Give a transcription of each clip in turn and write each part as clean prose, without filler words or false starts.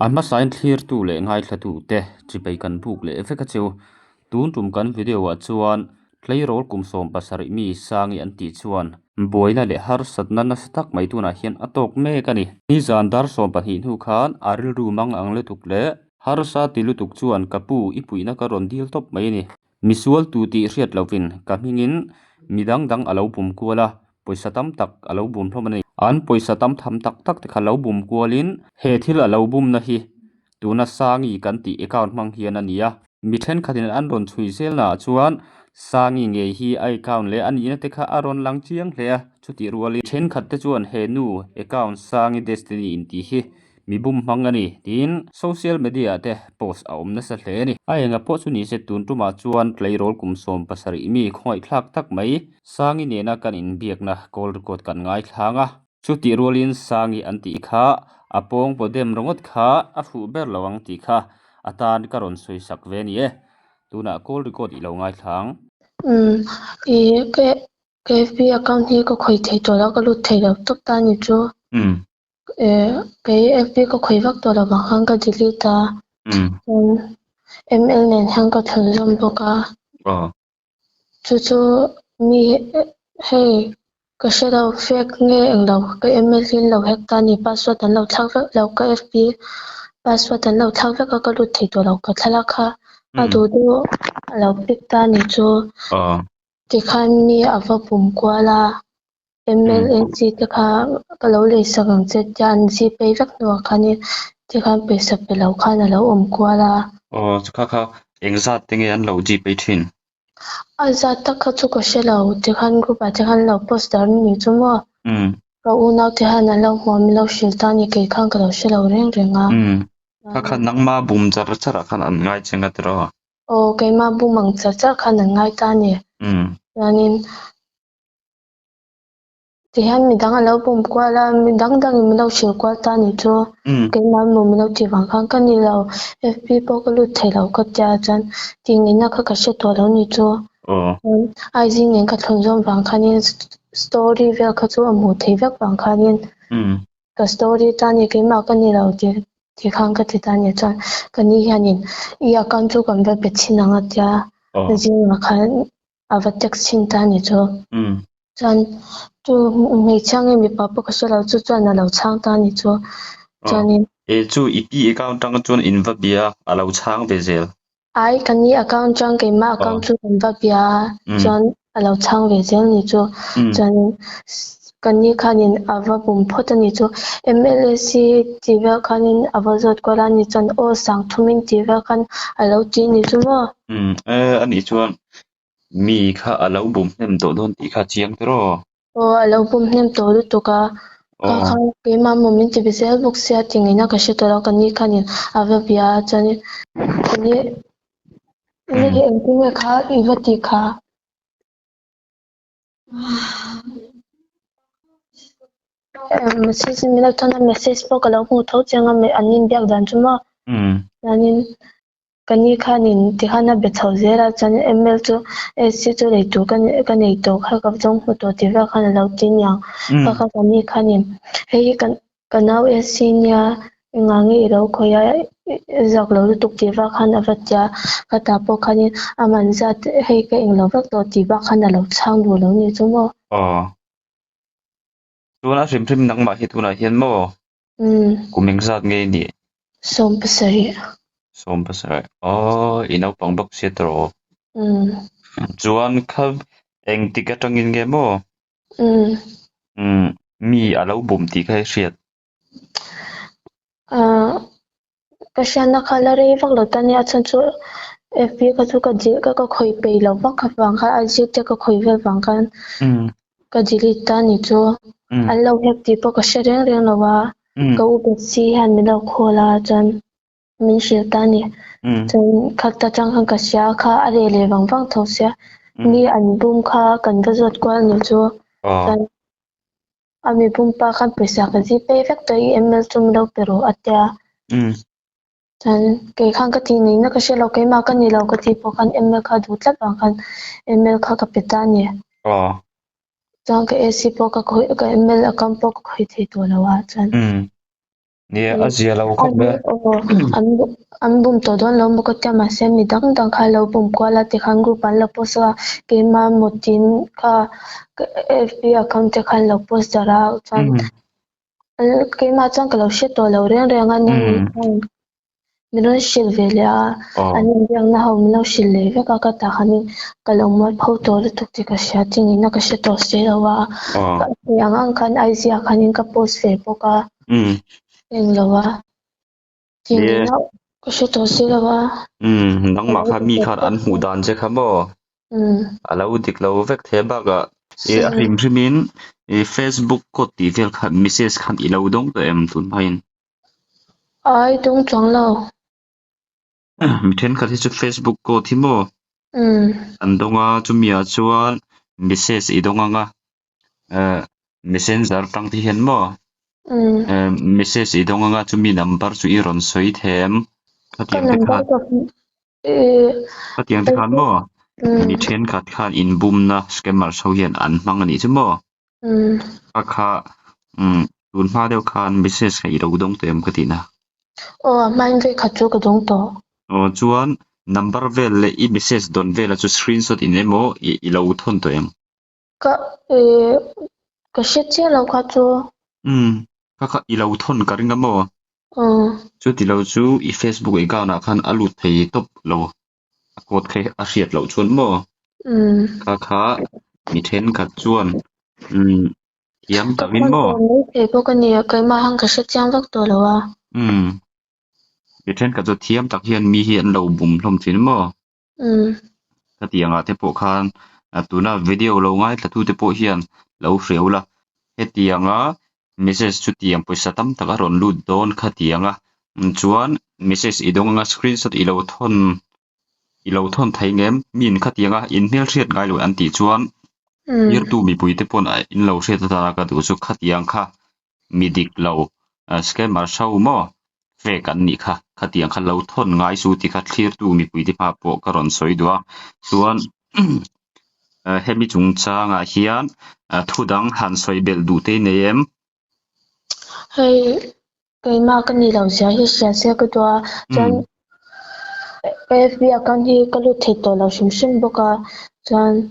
Ama sign clear tu le ngai thla tu te chi pai kan buk le efeka chu tun tum kan video wa chuan tleirol kum som pasari mi sangi an ti chuan boina le har satna na satak mai tu na hian atok me kani ni zandar som pa hi nu khan aril ru mang ang le tuk le har sa ti lu tuk chuan kapu ipuina ka ron dil top mai ni misual tu ti hriat lovin ka hmingin midang dang alo pum kuala poisa tam tak alo bum thomani an poisa tam tham tak tak te khalo bum kualin he thil alo bum na hi tuna sangi kan ti account mang hian ania mi then khatin an ron chui zel na chuan sangi nge hi ai account le ani na te kha aron lang chiang hle a chuti ruali then khat te chuan he nu account sangi destiny in ti hi mi bum mangani tin social media te post a om na sa hle ni ai nga po chu ni se tun tuma chuan tleirol kum som pasari mi khoi thlak tak mai sangi ne na kan in biak na call record kan ngai thlanga chuti rolin sangi an ti kha apong podem rongot kha a fu ber lawang ti kha atan karon soi sak ve ni e tuna call record I lo ngai thlang Ừ, cái FB account hi có khởi thấyตัวแล้วก็หลุดthấyแล้วตบตานี่จูcái FB có khởi vắtตัวแล้วบางครั้งก็ delete ตาML เนี่ยทั้งก็ถึงจำบอกว่าจู่ๆมีให้ก็ใช้เรา fake เงี้ยเราก็ ML ที่เรา hack ตานี่ password นั้นเราทักเราก็ FB password นั้นเราทักก็หลุดthấyตัวเราก็ทะลักค่ะดูเราปิดตานี่จูที่คันมีอวบุมกว่าละ MLNC ที่ค่ะก็เราเลยสังเกตจานซีไปรักหนัวคันนี้ที่คันไปสับไปเราคันเรากว่าละค่ะเองซาติงยันเราจีไปทินอาจจะตักเขาทุกสิ่งเราที่คันกูไปที่คันเราโพสต์ดาวนี่จุ่มว่าเราอุณาที่คันเราหัวมีเราชิลตานี่กี่ครั้งก็เราสิ่งเราเร่งค่ะนังมาบุมจระจระคันอันง่ายจังกัดรอโอ้กี่มาบุมังจระคันง่ายตานี่นั่นที่ฮันมีดังเราปุ่มกว่าละมีดังมีเราเชื่อกว่าตานี่จ้ะกี่มันมีเราที่บางครั้งกันนี่เรา FB พวกเราถ่ายเราก็จะจันจริงนี่นะก็กระเช็ดตัวเรานี่จ้ะไอ้จริงนี่ก็ทนจนบางครั้งนี่สตอรี่เวลก็จ้ะหมดที่เวลบางครั้งนี่ก็สตอรี่ตานี่กี่มากันนี่เราที่ครั้งก็ที่ตานี่จันกันนี่ฮันนี่อยากกันจู่กันแบบเป็นชิ้นงาจ้ะจริงมาคันอาวัตจักชิ้นตานี่จ้ะจัน就每枪嘅咪爸爸个说老就赚了老仓单你做จัน就一笔account当中 invest 比啊啊老仓别些ai kan ni account chang ke ma account chu kan va pia chan alo chang ve zel ni chu chan kan ni khanin ava bum phot ni chu MLC tiva khanin ava zot ko la ni chan o sang thumin tiva khan alo ti ni chu mo ani chuan mi kha alo bum hem to don ti kha chiang tro o alo bum nem to lu to ka kha ke ma moment ti bisel box ya tingina ka she to kan ni khanin ava pia chan niนี่เองที่ไม่ค้าอีวัติค้าmessage mi na tona message po kala hu tho chenga me anin biak dan chuma anin kani khanin ti khana be chho zera chan ml chu sc chu le tu kan nei to kha ka jong hu to ti va khana lo tin yang ka kha kani khanin hei kanau sc nya ngangi ro khoya zak lo tuk ti va khana vacha ka ta po khanin aman zat hei ka eng lo vak to ti va khana lo chang du lo ni chumo tuna rim nang ma hi tuna hian mo kuming zat nge ni som pasari inau pang bok se tro chuan kha eng ti ka tangin nge mo mi alo bum ti khai hriat kasana khalare vak lo tani achan chu FB ka chu ka ji ka khoi pe lo vak kha wang kha ajit te ka khoi vel wang kan ka jili ta ni chu allo hek ti po ka shereng reng lo wa ka u be si han mi lo khola chan min shil ta ni chan khat ta chang khan ka sha kha are le wang wang tho sia ni an bum kha kan ga zot kwal ni chu chan ami bum pa khan pesa ka ji pe vek to email chum lo pero atya chan ke khang ka ti nei na ka she lo ke ma ka ni lo ka ti po khan email kha du tlat wang khan email kha ka peta ni chang ka ac po ka email account po ka khoi thei to lo wa chan nia azia lo khat anh be anh anh bùm tổ đón lâu một cái tema xem mi đăng đăng khai lâu bùm qua là thì khăn group anh là post ra cái mà một tin ka FB account thì khăn lâu post ra chan cái mà chan cái lâu shit tổ lâu riêng riêng anh em mình nói shit về là anh em riêng na hậu mình nói shit về cái ta khăn cái lâu mà photo là thuộc thì cái shit thì nó cái shit tổ sẽ là wa cái anh khăn IC khăn cái post Facebook à em là wa thì nó cái shit tổ sẽ là wa nang ma kha mi khat an hmu dan che kha bo alo dik lo vek the ba ga e a hrim hrimin e Facebook ko ti vel kha message khan i lo dong to em tun phain ai đúng chóng lâu mi then khat hi chu Facebook ko thi mo an donga chu mi a chuan message i donga nga messenger tang thi hen mo message i donga nga chu mi number chu i ron soi them cái khatiang te number khat của khatiang te khan mo mi then khat khan in bum na scammer so hian an hmang ani chu mo kha tun hma deuh khan message kha i lo dong tem khatina mang về khát chỗ cái đúng đó chuan number vel le i message don vela chu screenshot in emo i lo thon to em cái cái shit chia lâu khát chỗ kha i lo thon ka ringa mo chu ti lo chu i Facebook account a khan alut thei top lo a kot khe a hriat lo chuan mo kha mi then khat chuan thiam cái takin con mo tôm ấy thì có cái này cái mà hàng cái shit chiang vắt tổ lâu à mi then khat chu thiam tak hian mi hi an lo bum hlom thin mo khatianga te pawh khan tuna video lo ngai thla tu te pawh hian lo hreula hetianga message chu tiang poisa tam tak a ron lut dawn khatianga chuan message i dong anga screenshot i lo thon thei ngem min khatianga in hmel hriat ngai lo an ti chuan yer tu mi pui te pon a in lo hriat ta ka du chu khatiang kha midik lo scammer sau mo fake an ni kha khatiang kha lo thon ngai su ti kha thlir tu mi pui te pa pawh ka ron soi dua chuan hemi chung changa hian thudang han soi bel du te nem hay cái mà cái này lâu giờ hi sẽ cái đó chân FB account hi cái lúc thiệt tổ lâu sum bốc à chân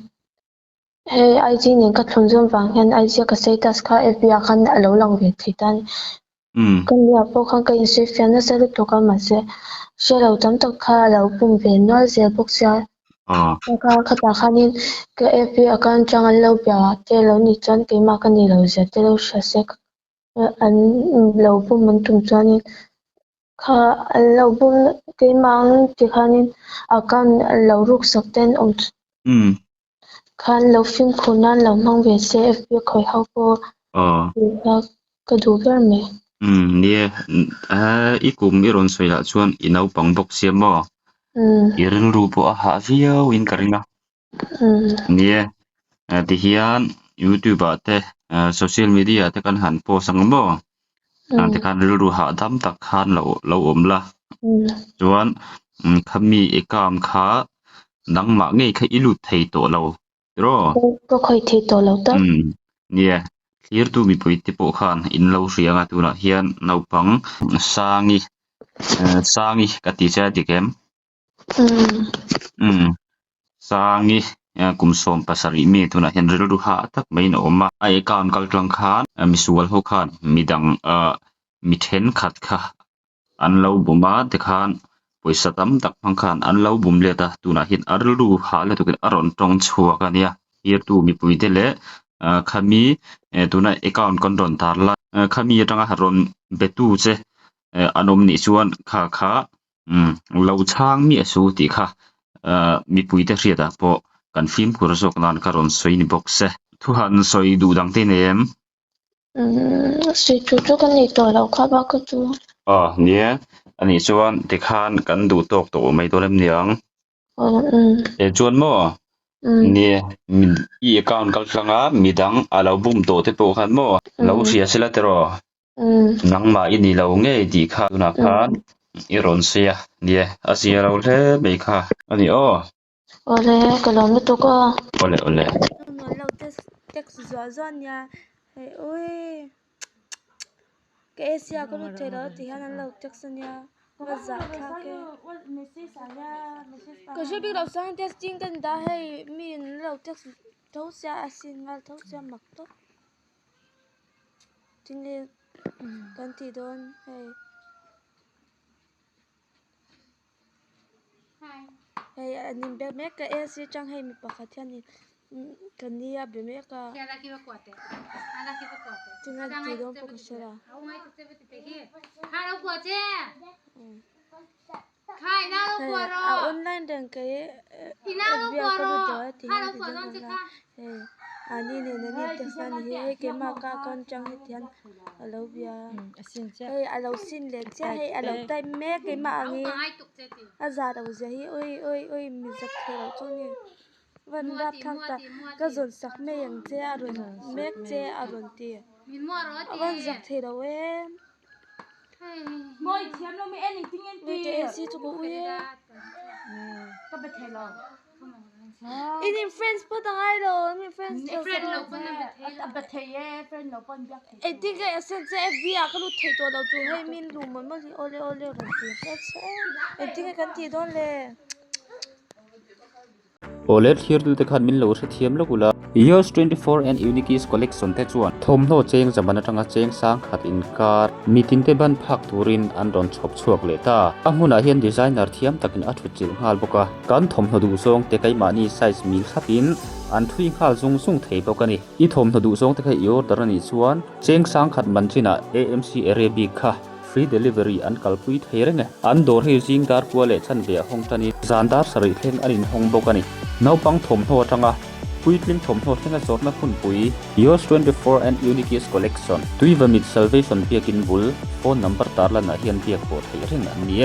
hay IG những cái thông tin vàng hiện IG cái status cái FB account đã lâu lòng về thì tan cái nhà bốc hàng cái Instagram nó sẽ được cái mà sẽ lâu tấm tắc khá lâu bùng về nó sẽ bốc sẽ cái ta khá nên cái FB account chẳng ăn lâu bia thế lâu nhị chân cái mà cái này lâu giờ thế lâu sẽ anh lâu bùng mình tung cho nên khá lâu bùng cái mang thì khá nên account lâu rút sập tên ông khá lâu phim khôn nan lâu mang về sẽ FB khỏi học vô cái đủ cái mẹ nia i kum i ron soi la chuan i nau pang box siam mo i ril ru po a ha viau in karinga nia ti hian YouTube a te social media te kan han post ang mo te kan ril ru ha dam tak khan lo om la chuan khami ekam kha nangma ngei kha i lut thei to lo ro có khoi thei to lo ta nia clear tu mi pui te pawh khan in lo hrianga tuna hian naupang sangi ka ti cha dikem sangi kumsom pasari mi tuna hian ril ru ha tak mai na oma ai kan kal tlang khan mi sual ho khan midang mi then khat kha an lo buma te khan poisa tam tak phang khan an lo bum le ta tuna hin aril ru ha le tu aron tong chhuak ania hier tu mi pui te le khami tuna account kon ron tar la khami atanga haron betu che anom ni chuan kha lo chang mi asu ti kha mi pui te hriata po kan film kur zok nan ka ron soi ni box se thu han soi du dang te nem soi tu tu kan ni to lo kha ba ka tu nia ani chuan ti khan kan du tok to mai to lem niang chuan mo nia i account kal tlanga midang alo bum to te po khan mo lo hria sela te ro nangma ini lo nge ti kha na khan i ron sia nia asia lo le mai kha ani ole ka lo na to ko ole nó lâu tết tết gió gió nha ôi cái Asia có lúc thấy đó thì hắn ăn lâu chắc sân nha và giả khác cái có sẽ biết đầu sáng testing cái đó hay mình lâu chắc thấu xa xin và thấu xa mặc tốt chính là cần thì đón hay hay anh bé mẹ cái Asia chẳng hay mình bảo khát thì cần đi à bé mẹ cái chính là thì đón bao cái là online dan cái việc có được thì hắn thì đón là ani ne ne te san he ke ma ka kon chang he thian alo bia hey alo sin le cha hey alo tai me ke ma ngi aza da uze hi oi mi zak the lo chu ni van da thang ta ka zon sak me yang che arun me che arun ti van zak the lo we moi thiam lo mi anything en ti ke si tu ko we ka be the lo in friends put ai lo mi friends friend lo pon na be the ye friend lo pon jak I think I said FB a ka lu thei to lo chu hey min lu mon ma ole ro ti I think I kan ti don le OLED here du te khan min lo se thiam lo kula EOS 24 and Unikis collection te chuan thom no cheng zamana tanga cheng sang khat in kar mitin te ban phak turin an don chhop chuak le ta amuna hian designer thiam takin a thu chil ngal boka kan thom no du song te kai mani size mil khatin an thui khal zung zung thei bokani I thom no du song te kai yo darani chuan cheng sang khat manchina AMC Arabic kha free delivery an kalpui theirenge an dor hi jing dar kwale chan be hong tani zandar sari thleng anin hong bokani naupang thom ho atanga puitling thom ho thenga chorna phun pui EOS 24 and Unikis collection tuiva mit salvation biakin bul phone number tarla na hian biak bo thei reng an ni